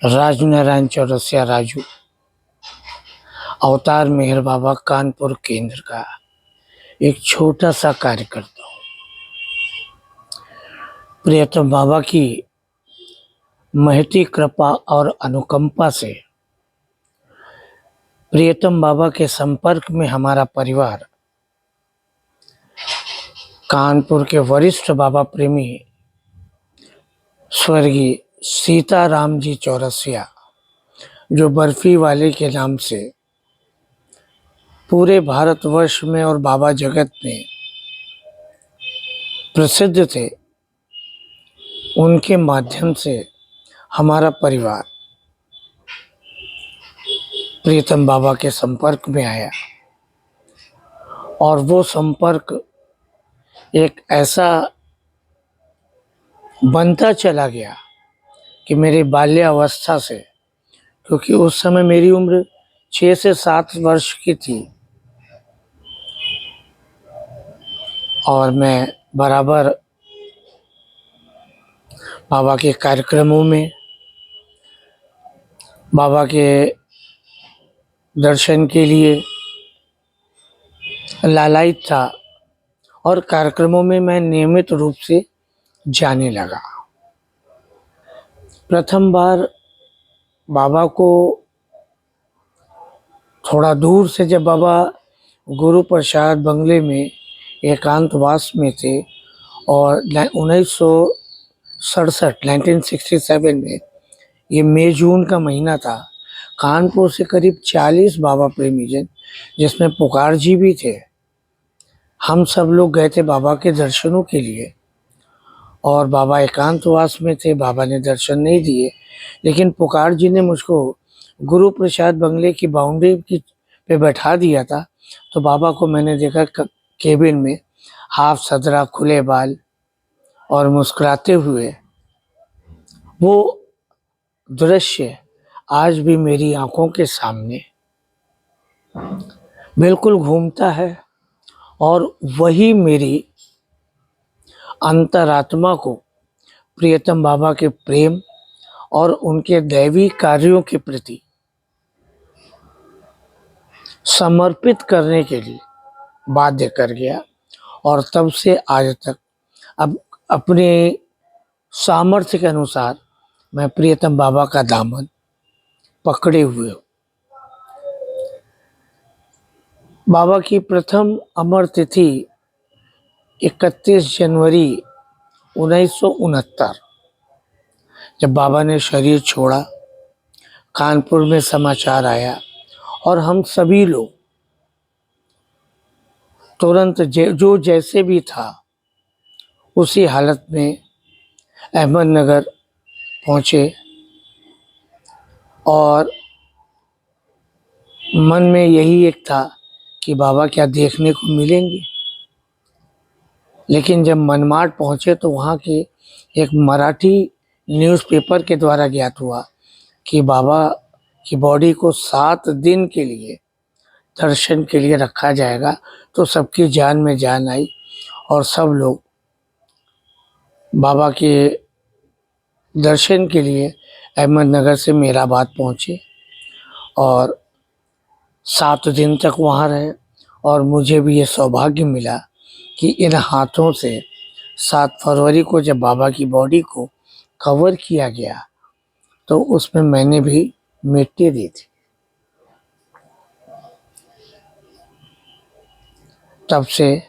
राजू नारायण चौरसिया राजू, अवतार मेहर बाबा कानपुर केंद्र का एक छोटा सा कार्यकर्ता हूँ। प्रियतम बाबा की महती कृपा और अनुकंपा से प्रियतम बाबा के संपर्क में हमारा परिवार कानपुर के वरिष्ठ बाबा प्रेमी स्वर्गीय सीताराम जी चौरसिया, जो बर्फी वाले के नाम से पूरे भारतवर्ष में और बाबा जगत में प्रसिद्ध थे, उनके माध्यम से हमारा परिवार प्रियतम बाबा के संपर्क में आया। और वो संपर्क एक ऐसा बनता चला गया कि मेरी बाल्यावस्था से, क्योंकि उस समय मेरी उम्र 6 से 7 वर्ष की थी और मैं बराबर बाबा के कार्यक्रमों में, बाबा के दर्शन के लिए लालायित था और कार्यक्रमों में मैं नियमित रूप से जाने लगा। प्रथम बार बाबा को थोड़ा दूर से जब बाबा गुरु प्रसाद बंगले में एकांतवास में थे और 1967 में, ये मई जून का महीना था, कानपुर से करीब 40 बाबा प्रेमी जन, जिसमें पुकार जी भी थे, हम सब लोग गए थे बाबा के दर्शनों के लिए। और बाबा एकांतवास में थे, बाबा ने दर्शन नहीं दिए, लेकिन पुकार जी ने मुझको गुरु प्रसाद बंगले की बाउंड्री पे बैठा दिया था। तो बाबा को मैंने देखा केबिन में, हाफ सदरा, खुले बाल और मुस्कुराते हुए। वो दृश्य आज भी मेरी आंखों के सामने बिल्कुल घूमता है और वही मेरी अंतरात्मा को प्रियतम बाबा के प्रेम और उनके दैवी कार्यों के प्रति समर्पित करने के लिए बाध्य कर गया। और तब से आज तक अब अपने सामर्थ्य के अनुसार मैं प्रियतम बाबा का दामन पकड़े हुए हूँ। बाबा की प्रथम अमर तिथि 31 जनवरी 1969, जब बाबा ने शरीर छोड़ा, कानपुर में समाचार आया और हम सभी लोग तुरंत जो जैसे भी था उसी हालत में अहमदनगर पहुँचे और मन में यही एक था कि बाबा क्या देखने को मिलेंगे। लेकिन जब मनमाड पहुँचे तो वहाँ के एक मराठी न्यूज़पेपर के द्वारा ज्ञात हुआ कि बाबा की बॉडी को 7 दिन के लिए दर्शन के लिए रखा जाएगा। तो सबकी जान में जान आई और सब लोग बाबा के दर्शन के लिए अहमदनगर से मेराबाद पहुँचे और 7 दिन तक वहाँ रहे। और मुझे भी ये सौभाग्य मिला कि इन हाथों से 7 फरवरी को जब बाबा की बॉडी को कवर किया गया तो उसमें मैंने भी मिट्टी दी थी। तब से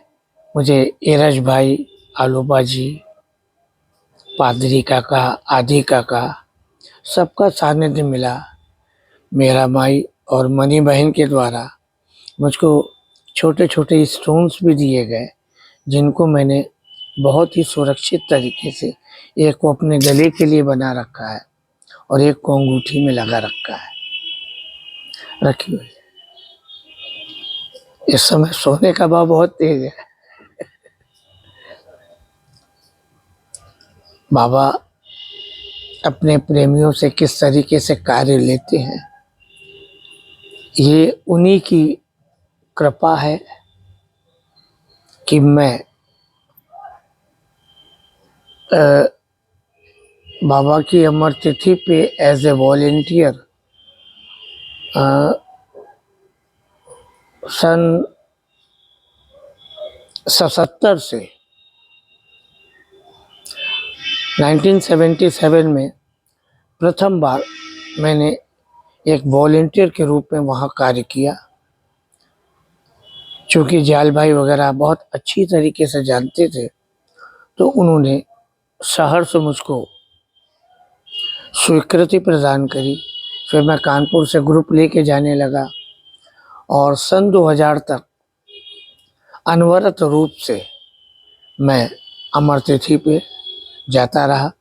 मुझे एरज भाई, आलूबा जी, पादरी काका, आदि काका, सबका सानिध्य मिला। मेरा माई और मनी बहन के द्वारा मुझको छोटे छोटे स्टोन्स भी दिए गए, जिनको मैंने बहुत ही सुरक्षित तरीके से, एक को अपने गले के लिए बना रखा है और एक को अंगूठी में लगा रखी हुई है। इस समय सोने का भाव बहुत तेज है। बाबा अपने प्रेमियों से किस तरीके से कार्य लेते हैं, ये उन्हीं की कृपा है कि मैं बाबा की अमर तिथि पे एज ए वॉलेंटियर सन 77 से 1977 में प्रथम बार मैंने एक वॉलेंटियर के रूप में वहाँ कार्य किया। चूँकि जाल भाई वगैरह बहुत अच्छी तरीके से जानते थे, तो उन्होंने शहर से मुझको स्वीकृति प्रदान करी। फिर मैं कानपुर से ग्रुप लेके जाने लगा और सन 2000 तक अनवरत रूप से मैं अमर तिथि पे जाता रहा।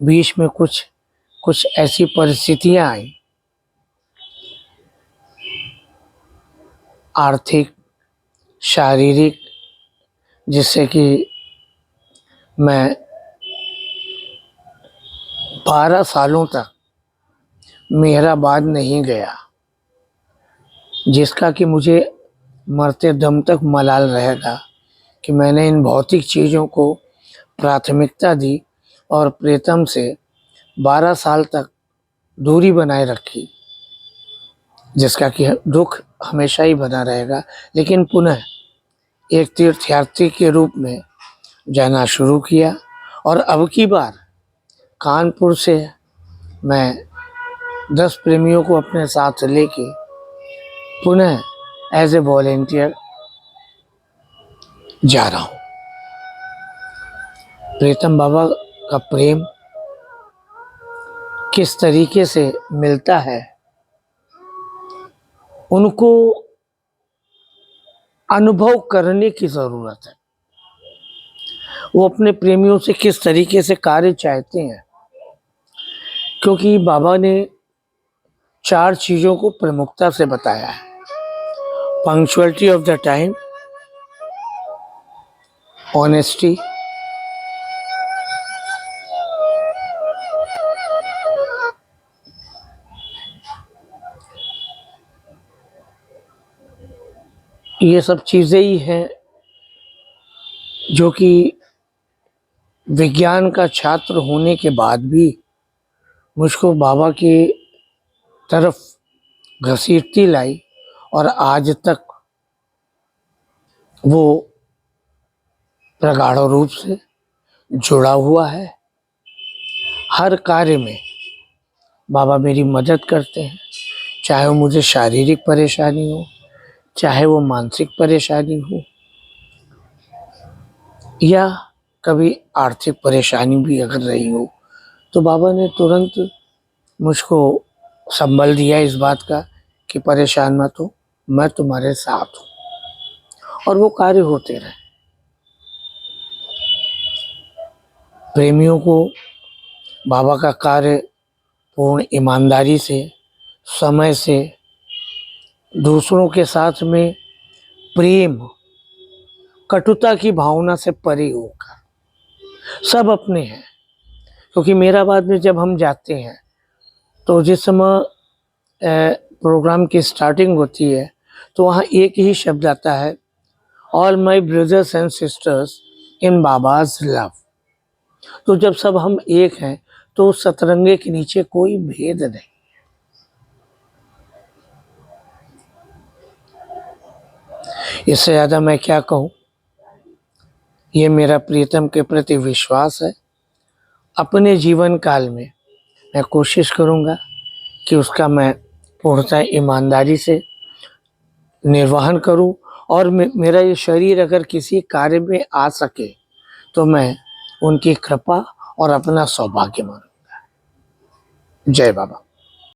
बीच में कुछ ऐसी परिस्थितियां आई, आर्थिक, शारीरिक, जिससे कि मैं 12 सालों तक मेहराबाद नहीं गया, जिसका कि मुझे मरते दम तक मलाल रहेगा कि मैंने इन भौतिक चीज़ों को प्राथमिकता दी और प्रीतम से 12 साल तक दूरी बनाए रखी, जिसका कि दुख हमेशा ही बना रहेगा। लेकिन पुनः एक तीर्थयात्री के रूप में जाना शुरू किया और अब की बार कानपुर से मैं 10 प्रेमियों को अपने साथ लेके पुनः एज ए वॉलेंटियर जा रहा हूँ। प्रीतम बाबा का प्रेम किस तरीके से मिलता है, उनको अनुभव करने की ज़रूरत है। वो अपने प्रेमियों से किस तरीके से कार्य चाहते हैं, क्योंकि बाबा ने 4 चीज़ों को प्रमुखता से बताया है। Punctuality of the time, honesty, ये सब चीज़ें ही हैं जो कि विज्ञान का छात्र होने के बाद भी मुझको बाबा की तरफ घसीटती लाई और आज तक वो प्रगाढ़ रूप से जुड़ा हुआ है। हर कार्य में बाबा मेरी मदद करते हैं, चाहे वो मुझे शारीरिक परेशानी हो, चाहे वो मानसिक परेशानी हो, या कभी आर्थिक परेशानी भी अगर रही हो, तो बाबा ने तुरंत मुझको संबल दिया इस बात का कि परेशान मत हो, मैं तुम्हारे साथ हूँ, और वो कार्य होते रहे। प्रेमियों को बाबा का कार्य पूर्ण ईमानदारी से, समय से, दूसरों के साथ में प्रेम, कटुता की भावना से परे होकर, सब अपने हैं। क्योंकि मेराबाद में जब हम जाते हैं तो जिस समय प्रोग्राम की स्टार्टिंग होती है तो वहाँ एक ही शब्द आता है, all my brothers and sisters in बाबाज लव। तो जब सब हम एक हैं तो सतरंगे के नीचे कोई भेद नहीं। इससे ज़्यादा मैं क्या कहूँ। ये मेरा प्रीतम के प्रति विश्वास है। अपने जीवन काल में मैं कोशिश करूँगा कि उसका मैं पूर्णतः ईमानदारी से निर्वहन करूँ, और मेरा ये शरीर अगर किसी कार्य में आ सके तो मैं उनकी कृपा और अपना सौभाग्य मानूंगा। जय बाबा।